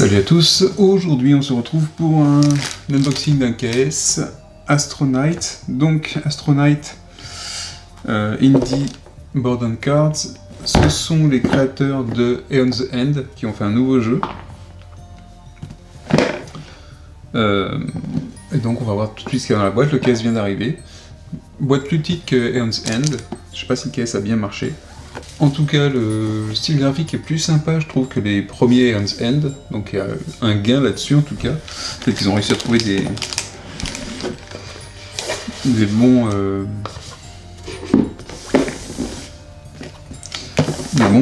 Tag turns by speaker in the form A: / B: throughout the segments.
A: Salut à tous, aujourd'hui on se retrouve pour un unboxing d'un KS Astronite. Donc Astronite Indie Board and Cards, ce sont les créateurs de Eon the End qui ont fait un nouveau jeu. Et donc on va voir tout de suite ce qu'il y a dans la boîte. Le KS vient d'arriver. Boîte plus petite que Eon the End, je sais pas si le KS a bien marché. En tout cas, le style graphique est plus sympa, je trouve, que les premiers Eon's End. Donc il y a un gain là-dessus, en tout cas. Peut-être qu'ils ont réussi à trouver des bons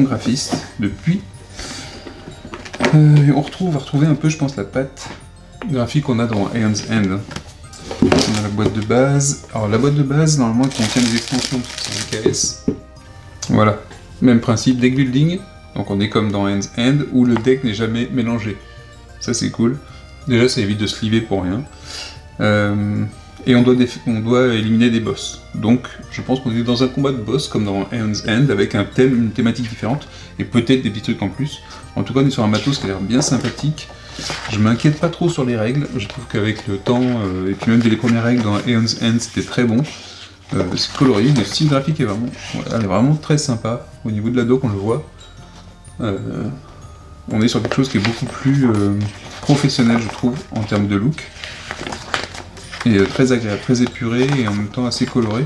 A: graphistes depuis. On va retrouver un peu, je pense, la patte graphique qu'on a dans Eon's End. On a la boîte de base. Alors la boîte de base, normalement, elle contient des extensions, parce que c'est un KS. Voilà. Même principe, deck building, donc on est comme dans Eon's End, où le deck n'est jamais mélangé. Ça c'est cool. Déjà ça évite de se liver pour rien. Et on doit éliminer des boss. Donc je pense qu'on est dans un combat de boss comme dans Eon's End, avec un thème, une thématique différente, et peut-être des petits trucs en plus. En tout cas on est sur un matos qui a l'air bien sympathique. Je m'inquiète pas trop sur les règles, je trouve qu'avec le temps, et puis même dès les premières règles dans Eon's End, c'était très bon. C'est coloré, le style graphique est vraiment très sympa. Au niveau de la doc, on le voit. On est sur quelque chose qui est beaucoup plus professionnel, je trouve, en termes de look. Et très agréable, très épuré et en même temps assez coloré.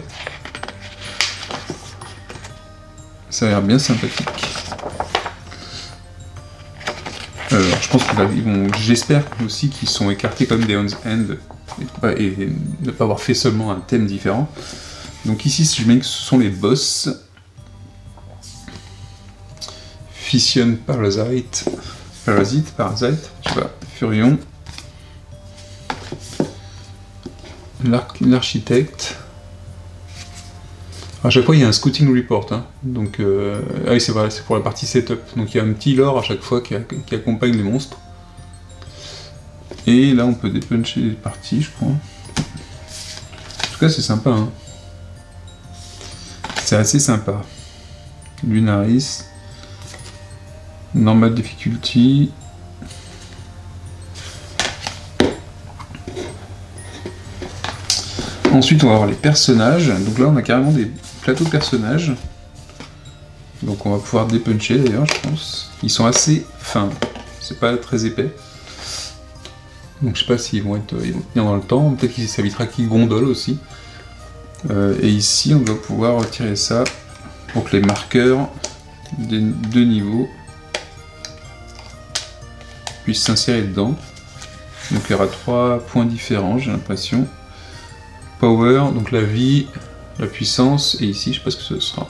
A: Ça a l'air bien sympathique. Je pense j'espère aussi qu'ils sont écartés comme des Eon's End et ne pas avoir fait seulement un thème différent. Donc ici, je mets que ce sont les boss. Fission Parasite, je sais pas, Furion. L'architecte. À chaque fois, il y a un scouting report, hein. Donc, ah oui, c'est vrai, c'est pour la partie setup. Donc il y a un petit lore à chaque fois qui accompagne les monstres. Et là, on peut dépuncher les parties, je crois. En tout cas, c'est sympa, hein. C'est assez sympa. Lunaris. Normal difficulty. Ensuite, on va avoir les personnages. Donc là, on a carrément des plateaux de personnages. Donc on va pouvoir dépuncher d'ailleurs, je pense. Ils sont assez fins. C'est pas très épais. Donc je sais pas s'ils vont tenir dans le temps. Peut-être qu'il s'évitera qu'ils gondolent aussi. Et ici, on va pouvoir retirer ça pour que les marqueurs des deux niveaux puissent s'insérer dedans. Donc il y aura 3 points différents, j'ai l'impression. Power, donc la vie, la puissance, et ici, je sais pas ce que ce sera.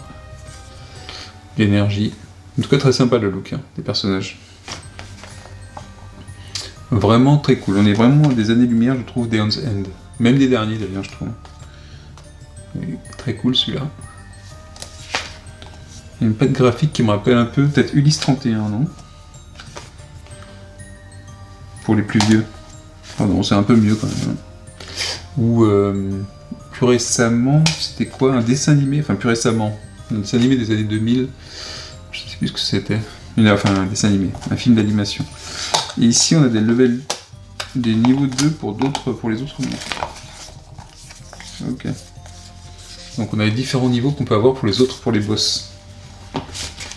A: L'énergie. En tout cas, très sympa le look, hein, des personnages. Vraiment très cool. On est vraiment à des années-lumière, je trouve, des Eon's End. Même des derniers d'ailleurs, je trouve. Très cool celui-là. Il y a une patte graphique qui me rappelle un peu, peut-être Ulysse 31, non? Pour les plus vieux. Pardon, c'est un peu mieux quand même. Ou plus récemment, c'était quoi? Un dessin animé? Enfin, plus récemment. Un dessin animé des années 2000. Je sais plus ce que c'était. Enfin, un dessin animé. Un film d'animation. Et ici, on a des levels, des niveaux 2 pour les autres monstres. Ok. Donc on a les différents niveaux qu'on peut avoir pour les boss.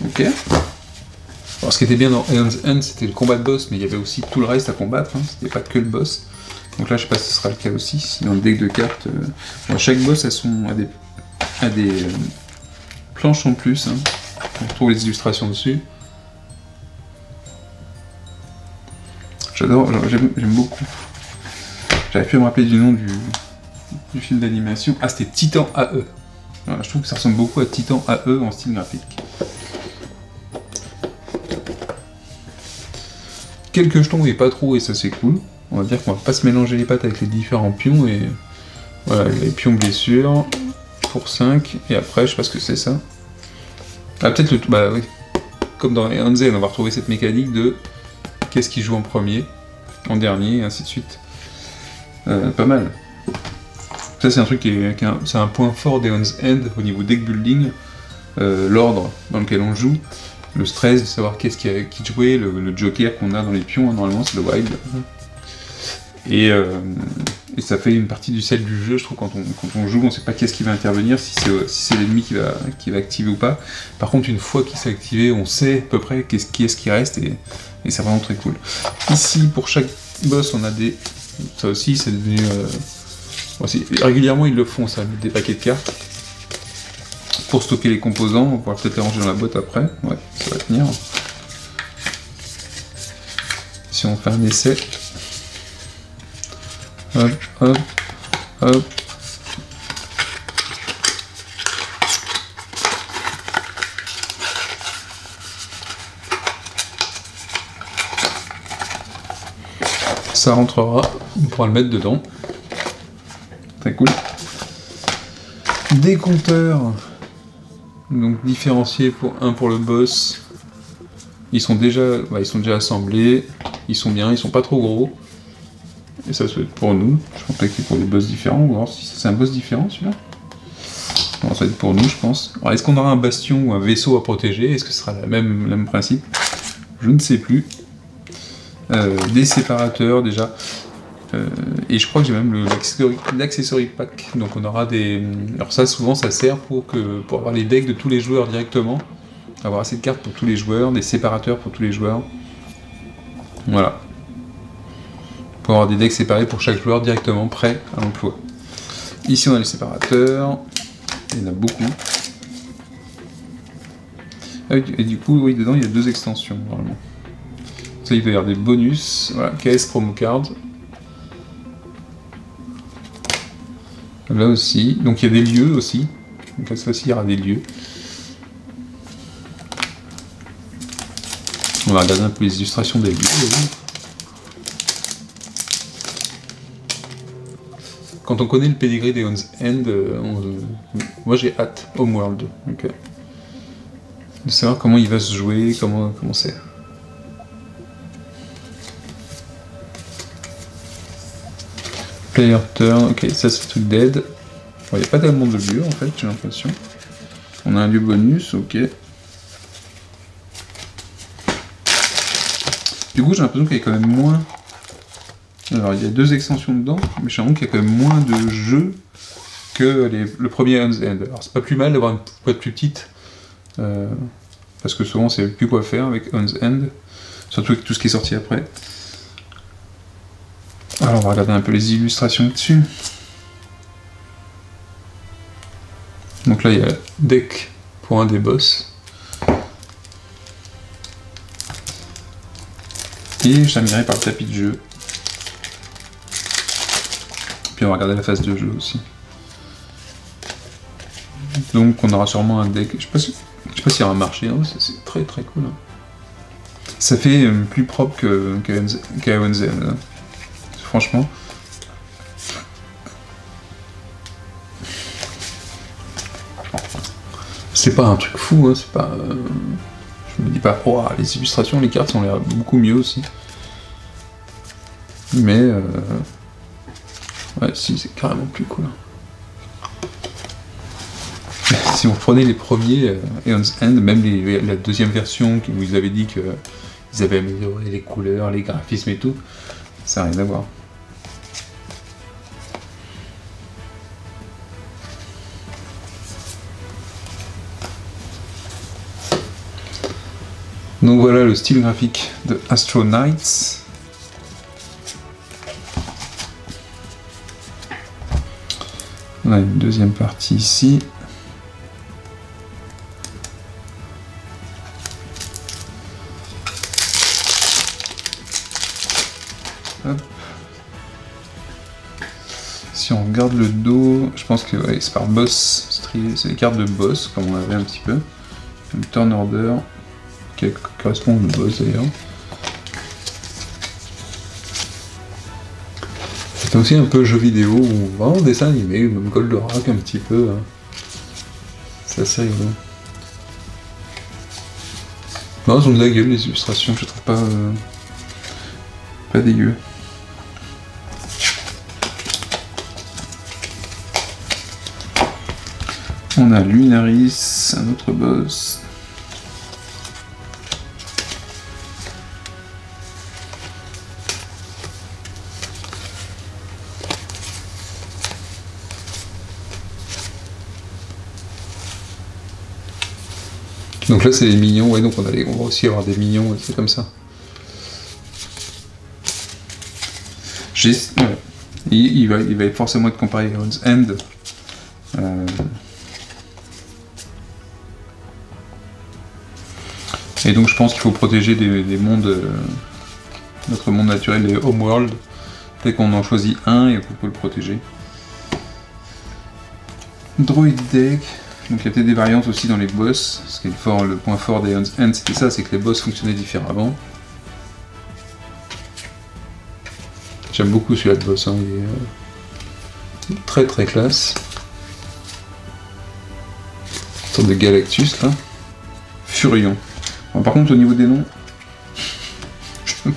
A: Ok. Alors ce qui était bien dans Eon's End, c'était le combat de boss, mais il y avait aussi tout le reste à combattre, hein. C'était pas que le boss. Donc là je sais pas si ce sera le cas aussi, si dans le deck de cartes... chaque boss a des planches en plus, hein. On retrouve les illustrations dessus. J'adore, j'aime beaucoup. J'arrive plus à me rappeler du nom du film d'animation. Ah, c'était Titan AE. Voilà, je trouve que ça ressemble beaucoup à Titan AE en style graphique. Quelques jetons et pas trop, et ça c'est cool. On va dire qu'on va pas se mélanger les pattes avec les différents pions, et voilà, les pions blessures pour 5, et après je sais pas ce que c'est ça. Ah, peut-être bah oui. Comme dans Eon's End, on va retrouver cette mécanique de qu'est-ce qui joue en premier, en dernier, et ainsi de suite. Pas mal. Ça c'est un truc c'est un point fort d'Eon's End au niveau deck building, l'ordre dans lequel on joue. le stress de savoir qu'est-ce qui jouait, le joker qu'on a dans les pions, hein, normalement c'est le wild. Et ça fait une partie du sel du jeu, je trouve, quand on joue, on sait pas qu'est-ce qui va intervenir, si c'est l'ennemi qui va activer ou pas. Par contre, une fois qu'il s'est activé, on sait à peu près qui est-ce qui reste, et c'est vraiment très cool. Ici, pour chaque boss, on a des... Ça aussi, c'est devenu... régulièrement, ils le font, ça, des paquets de cartes. Pour stocker les composants, on va pouvoir peut-être les ranger dans la boîte après. Ouais, ça va tenir. Si on fait un essai... Hop, hop, hop. Ça rentrera, on pourra le mettre dedans. Très cool. Des compteurs, donc différenciés pour le boss. Ils sont déjà assemblés. Ils sont bien, ils sont pas trop gros. Et ça doit être pour nous. Je pense que c'est pour des boss différents. On va voir si c'est un boss différent celui-là. Non, ça va être pour nous, je pense. Alors, est-ce qu'on aura un bastion ou un vaisseau à protéger? Est-ce que ce sera le même principe? Je ne sais plus. Des séparateurs déjà. Et je crois que j'ai même l'accessory pack. Donc on aura des... Alors ça, souvent, ça sert pour avoir les decks de tous les joueurs directement. Avoir assez de cartes pour tous les joueurs, des séparateurs pour tous les joueurs. Voilà. Pour avoir des decks séparés pour chaque joueur directement prêt à l'emploi. Ici on a les séparateurs, il y en a beaucoup. Et du coup, oui, dedans il y a 2 extensions normalement. Ça, il va y avoir des bonus, voilà, KS Promo Card. Là aussi, donc il y a des lieux aussi. Donc cette fois-ci il y aura des lieux. On va regarder un peu les illustrations des lieux. Quand on connaît le pedigree des Home's End, moi j'ai hâte, Homeworld, de savoir comment il va se jouer, comment c'est. Player turn, ok, ça c'est tout dead. Il n'y a pas tellement de lieux en fait, j'ai l'impression. On a un lieu bonus, ok. Du coup j'ai l'impression qu'il y a quand même moins... Alors il y a 2 extensions dedans, mais j'ai l'impression qu'il y a quand même moins de jeux que le premier Home's End. Alors c'est pas plus mal d'avoir une boîte plus petite, parce que souvent c'est plus quoi faire avec Home's End, surtout avec tout ce qui est sorti après. Alors on va regarder un peu les illustrations dessus. Donc là il y a deck pour un des boss. Et je terminerai par le tapis de jeu. Puis on va regarder la phase de jeu aussi. Donc on aura sûrement un deck. Je sais pas s'il y aura un marché, hein. C'est très très cool. Hein. Ça fait plus propre qu'à Home's End. Hein. Franchement. C'est pas un truc fou, hein. C'est pas. Je me dis pas, oh, les illustrations, les cartes ont l'air beaucoup mieux aussi. Mais ouais, si, c'est carrément plus cool. Si vous prenez les premiers Home's End, même la deuxième version où ils avaient dit qu'ils avaient amélioré les couleurs, les graphismes et tout, ça n'a rien à voir. Donc voilà le style graphique de Astro Knights. On a une deuxième partie ici. Hop. Si on regarde le dos, je pense que ouais, c'est par boss, c'est les cartes de boss, comme on avait un petit peu. Le turn order, qui correspond au boss d'ailleurs. C'est aussi un peu jeu vidéo, ou vraiment dessin animé, même Goldorak un petit peu. Hein. C'est assez rigolo. Non, elles ont de la gueule les illustrations, je trouve pas dégueu. On a Lunaris, un autre boss. Donc là c'est les minions, ouais, donc on va aussi avoir des minions, c'est comme ça. Ouais. Il va forcément être comparé à Aeon's End. Et donc je pense qu'il faut protéger des mondes, notre monde naturel, les homeworld. Dès qu'on en choisit un et qu'on peut le protéger. Droid deck. Donc il y a peut-être des variantes aussi dans les boss. Ce qui est le point fort des Aeon's End, c'était ça, c'est que les boss fonctionnaient différemment. J'aime beaucoup celui-là de boss, hein, il est très très classe. Une sorte de Galactus là. Furion. Bon, par contre au niveau des noms, je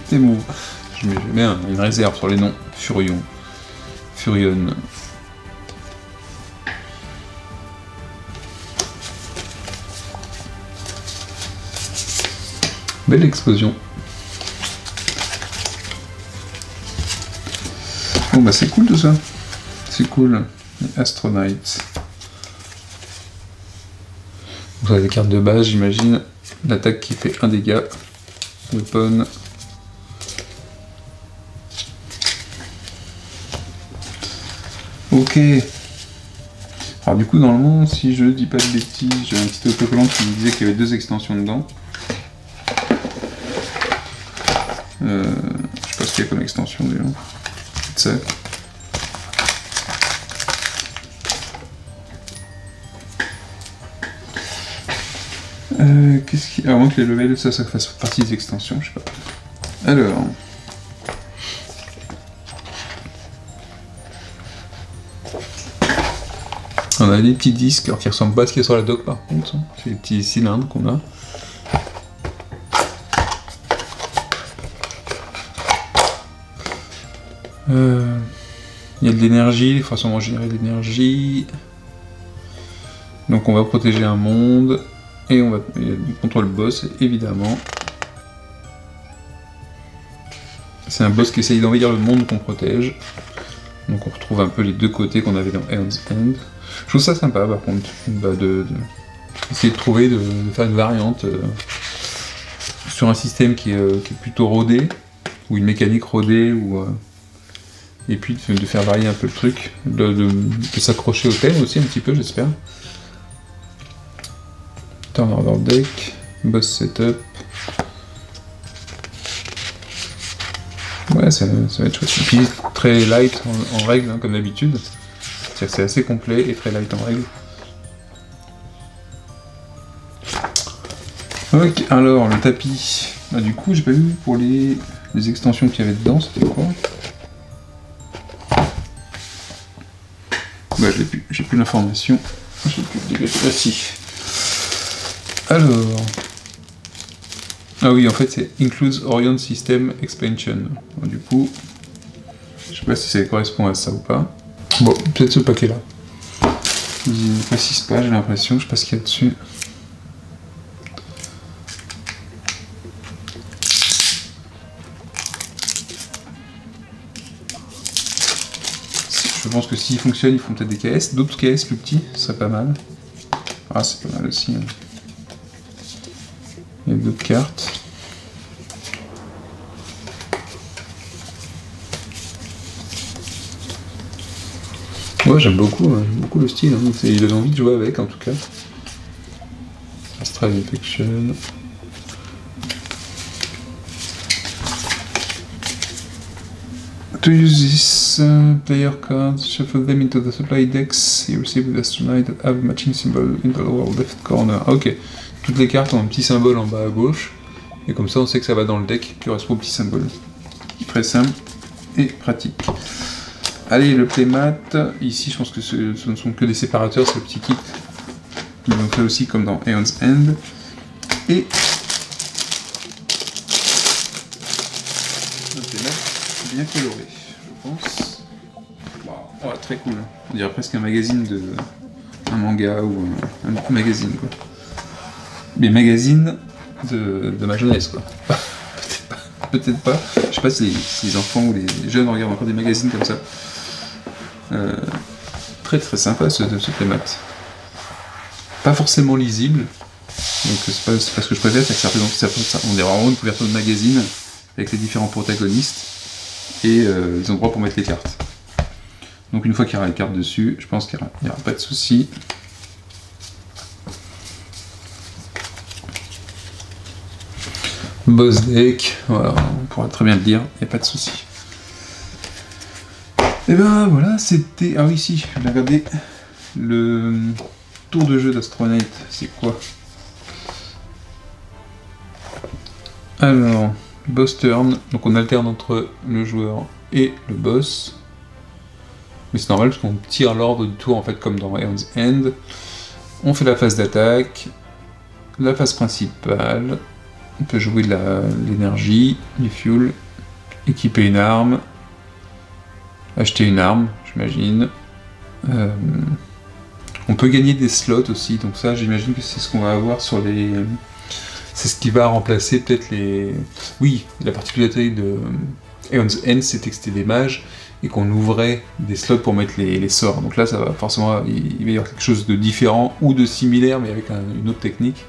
A: mets une réserve sur les noms. Furion. Furion. Belle explosion. Bon bah c'est cool tout ça. C'est cool. Astronite. Vous avez les cartes de base, j'imagine. L'attaque qui fait 1 dégât. Weapon. Ok. Alors du coup normalement, si je dis pas de bêtises, j'ai un petit autocollant qui me disait qu'il y avait 2 extensions dedans. Je sais pas ce qu'il y a comme extension déjà. Ça. Qu'est-ce qui... À moins que les levels, ça fasse partie des extensions, je sais pas. Alors... On a des petits disques alors, qui ressemblent pas à ce qu'il y a sur la dock par contre. C'est des petits cylindres qu'on a. Il y a de l'énergie, il faut sûrement générer de l'énergie. Donc on va protéger un monde. Et on va contre le boss, évidemment. C'est un boss qui essaye d'envahir le monde qu'on protège. Donc on retrouve un peu les deux côtés qu'on avait dans Aeon's End. Je trouve ça sympa par contre, essayer de trouver, de faire une variante sur un système qui est plutôt rodé, ou une mécanique rodée, et puis de faire varier un peu le truc, de s'accrocher au thème aussi un petit peu j'espère. Turn order deck, boss setup. Ouais, ça va être chouette. Et puis très light en règle, hein, comme d'habitude. C'est-à-dire que c'est assez complet et très light en règle. Ok, alors le tapis. Bah, du coup, j'ai pas vu pour les extensions qu'il y avait dedans, c'était quoi? Bah, j'ai plus l'information. J'ai plus le dégâts. Ah si. Alors. Ah oui, en fait, c'est Includes Orion System Expansion. Bon, du coup, je sais pas si ça correspond à ça ou pas. Bon, peut-être ce paquet-là. Il ne précise pas, j'ai l'impression, je sais pas ce qu'il y a dessus. Je pense que s'il fonctionne, ils font peut-être des KS, d'autres KS plus petits, ce serait pas mal. Ah, c'est pas mal aussi. Hein. Il y a d'autres cartes. Ouais, j'aime beaucoup le style. Hein. Il donne envie de jouer avec, en tout cas. Astral Infection. To use this player cards, shuffle them into the supply decks you receive with Astronite that have a matching symbol in the lower left corner. Ah, ok. Toutes les cartes ont un petit symbole en bas à gauche. Et comme ça, on sait que ça va dans le deck qui correspond au petit symbole. Très simple et pratique. Allez, le playmat. Ici, je pense que ce ne sont que des séparateurs, c'est le petit kit. Ils l'ont fait aussi comme dans Aeon's End. Et le playmat bien coloré, je pense. Wow. Oh, très cool. On dirait presque un magazine de... un manga ou un magazine, quoi. Les magazines de ma jeunesse, quoi. Peut-être pas. Je sais pas si les enfants ou les jeunes regardent encore des magazines comme ça. Très très sympa ce playmat. Pas forcément lisible, Donc c'est pas ce que je préfère, c'est que on dirait vraiment une couverture de magazine avec les différents protagonistes et les endroits pour mettre les cartes. Donc une fois qu'il y aura les cartes dessus, je pense qu'il n'y aura pas de souci. Boss deck, voilà, on pourra très bien le dire, il n'y a pas de souci. Et ben voilà, c'était... Ah oui, si, je vais regarder le tour de jeu d'Astronite, c'est quoi? Alors, boss turn, donc on alterne entre le joueur et le boss. Mais c'est normal parce qu'on tire l'ordre du tour en fait comme dans Aeon's End. On fait la phase d'attaque, la phase principale, on peut jouer de l'énergie, du fuel, équiper une arme, acheter une arme, j'imagine. On peut gagner des slots aussi, donc ça j'imagine que c'est ce qu'on va avoir sur les... C'est ce qui va remplacer peut-être les... Oui, la particularité de Aeon's End, c'était que c'était des mages, et qu'on ouvrait des slots pour mettre les sorts. Donc là, ça va forcément, il va y avoir quelque chose de différent ou de similaire, mais avec une autre technique.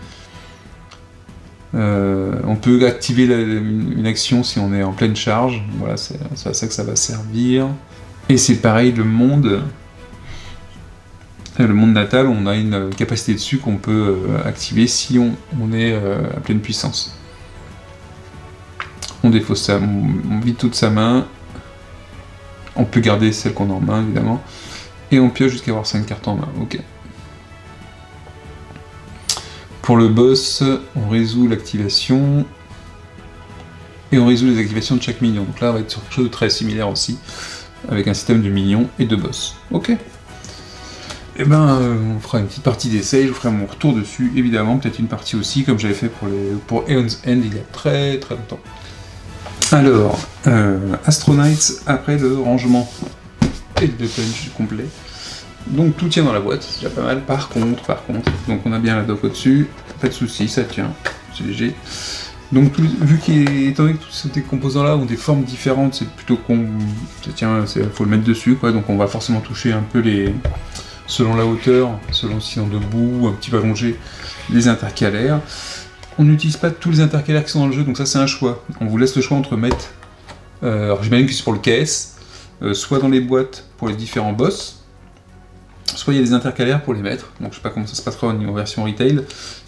A: On peut activer une action si on est en pleine charge. Voilà, c'est à ça que ça va servir. Et c'est pareil, le monde natal, on a une capacité dessus qu'on peut activer si on est à pleine puissance. On défausse ça, on vide toute sa main. On peut garder celle qu'on a en main, évidemment. Et on pioche jusqu'à avoir 5 cartes en main. Ok. Pour le boss, on résout l'activation. Et on résout les activations de chaque minion. Donc là, on va être sur quelque chose de très similaire aussi. Avec un système de minions et de boss. Ok. Et ben, on fera une petite partie d'essai. Je vous ferai mon retour dessus, évidemment. Peut-être une partie aussi, comme j'avais fait pour Aeon's End il y a très très longtemps. Alors, Astronite après le rangement et le punch complet. Donc tout tient dans la boîte, c'est déjà pas mal. Par contre, donc on a bien la dock au-dessus, pas de souci, ça tient, c'est léger. Donc vu étant donné que tous ces composants-là ont des formes différentes, c'est plutôt ça tient, faut le mettre dessus, quoi. Donc on va forcément toucher un peu selon la hauteur, selon si on est debout, un petit peu allongé, les intercalaires. On n'utilise pas tous les intercalaires qui sont dans le jeu, donc ça c'est un choix. On vous laisse le choix entre mettre, alors j'imagine que c'est pour le KS, soit dans les boîtes pour les différents boss, soit il y a des intercalaires pour les mettre, donc je sais pas comment ça se passera au niveau version retail.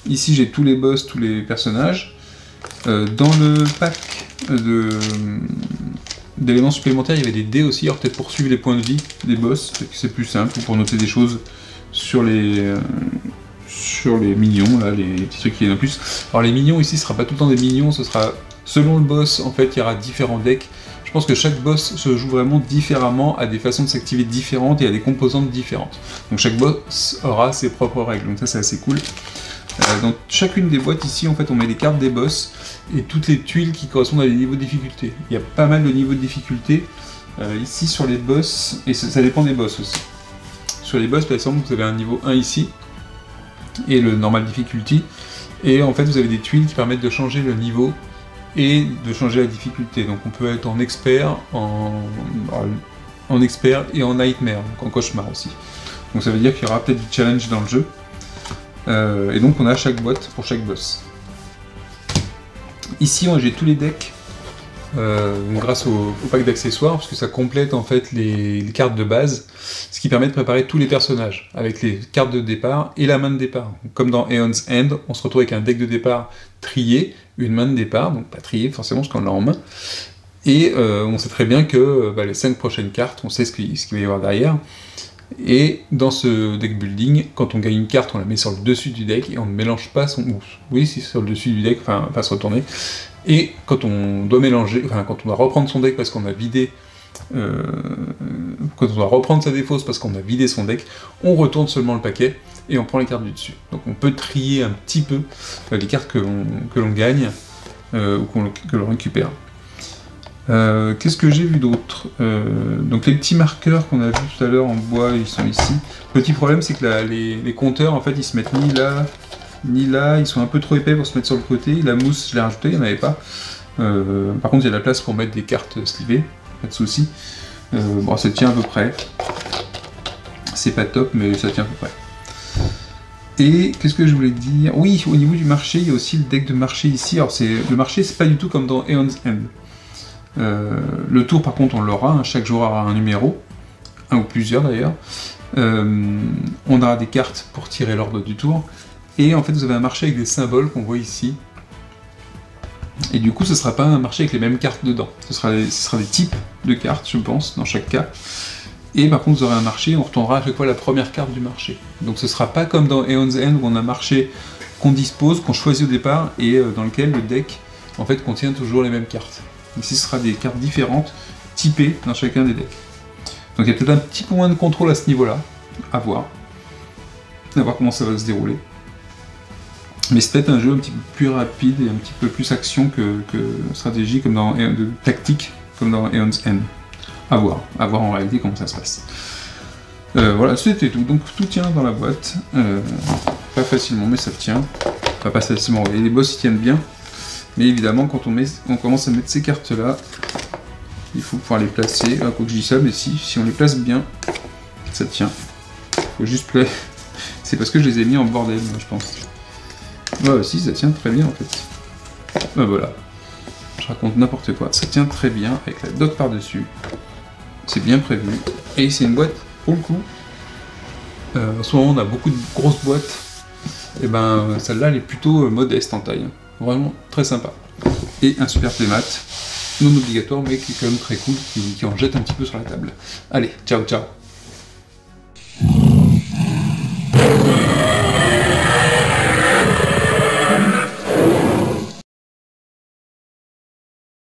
A: Ici j'ai tous les boss, tous les personnages. Dans le pack d'éléments supplémentaires, il y avait des dés aussi, alors peut-être pour suivre les points de vie des boss, c'est plus simple, ou pour noter des choses sur les minions, là, les petits trucs qui viennent en plus. Alors les minions ici, ce sera pas tout le temps des minions, ce sera selon le boss, en fait, il y aura différents decks. Je pense que chaque boss se joue vraiment différemment, a des façons de s'activer différentes et a des composantes différentes. Donc chaque boss aura ses propres règles, donc ça c'est assez cool. Dans chacune des boîtes ici, en fait, on met les cartes des boss et toutes les tuiles qui correspondent à des niveaux de difficulté. Il y a pas mal de niveaux de difficulté ici sur les boss, et ça dépend des boss aussi. Sur les boss, par exemple, vous avez un niveau 1 ici, et le normal difficulty, et en fait vous avez des tuiles qui permettent de changer le niveau et de changer la difficulté. Donc on peut être en expert, en expert et en nightmare, donc en cauchemar aussi. Donc ça veut dire qu'il y aura peut-être du challenge dans le jeu. Et donc on a chaque boîte pour chaque boss. Ici j'ai tous les decks grâce au pack d'accessoires, parce que ça complète en fait les cartes de base, ce qui permet de préparer tous les personnages avec les cartes de départ et la main de départ. Comme dans Aeon's End, on se retrouve avec un deck de départ trié, une main de départ, donc pas trié forcément parce qu'on l'a en main, et on sait très bien que les 5 prochaines cartes, on sait ce qu'il va y avoir derrière. Et dans ce deck building, quand on gagne une carte, on la met sur le dessus du deck et on ne mélange pas son... Oui, c'est sur le dessus du deck, enfin, pas se retourner. Et quand on doit mélanger, enfin, quand on doit reprendre son deck parce qu'on a vidé... quand on doit reprendre sa défausse parce qu'on a vidé son deck, on retourne seulement le paquet et on prend les cartes du dessus. Donc on peut trier un petit peu les cartes que l'on gagne ou que l'on récupère. Qu'est-ce que j'ai vu d'autre? Donc les petits marqueurs qu'on a vus tout à l'heure en bois, ils sont ici. Le petit problème, c'est que les compteurs, en fait, ils se mettent ni là, ni là. Ils sont un peu trop épais pour se mettre sur le côté. La mousse, je l'ai rajoutée, il n'y en avait pas. Par contre, il y a de la place pour mettre des cartes slivées, pas de souci. Bon, ça tient à peu près. C'est pas top, mais ça tient à peu près. Et qu'est-ce que je voulais dire? Oui, au niveau du marché, il y a aussi le deck de marché ici. Alors le marché, c'est pas du tout comme dans Aeon's End. Le tour, par contre, on l'aura, hein. Chaque joueur aura un numéro, un ou plusieurs d'ailleurs. On aura des cartes pour tirer l'ordre du tour. Et en fait, vous avez un marché avec des symboles qu'on voit ici. Et du coup, ce ne sera pas un marché avec les mêmes cartes dedans. Ce sera des types de cartes, je pense, dans chaque cas. Et par contre, vous aurez un marché, on retournera à chaque fois la première carte du marché. Donc ce ne sera pas comme dans Aeon's End où on a un marché qu'on dispose, qu'on choisit au départ, et dans lequel le deck en fait contient toujours les mêmes cartes. Ici, ce sera des cartes différentes, typées dans chacun des decks. Donc il y a peut-être un petit peu moins de contrôle à ce niveau-là, à voir comment ça va se dérouler. Mais c'est peut-être un jeu un petit peu plus rapide et un petit peu plus action que stratégie, comme dans de tactique, comme dans Aeon's End. À voir en réalité comment ça se passe. Voilà, c'était tout. Donc tout tient dans la boîte. Pas facilement, mais ça tient. Enfin, pas facilement. Et les boss ils tiennent bien. Mais évidemment, quand on commence à mettre ces cartes-là, il faut pouvoir les placer. Quoi que je dis ça, mais si on les place bien, ça tient. Faut juste plaire. C'est parce que je les ai mis en bordel, moi, je pense. Ouais, si, ça tient très bien en fait. Ben voilà. Je raconte n'importe quoi. Ça tient très bien avec la doc par-dessus. C'est bien prévu. Et c'est une boîte pour le coup. En ce moment, on a beaucoup de grosses boîtes. Et ben, celle-là, elle est plutôt modeste en taille. Vraiment très sympa. Et un super playmat. Non obligatoire, mais qui est quand même très cool, qui en jette un petit peu sur la table. Allez, ciao, ciao.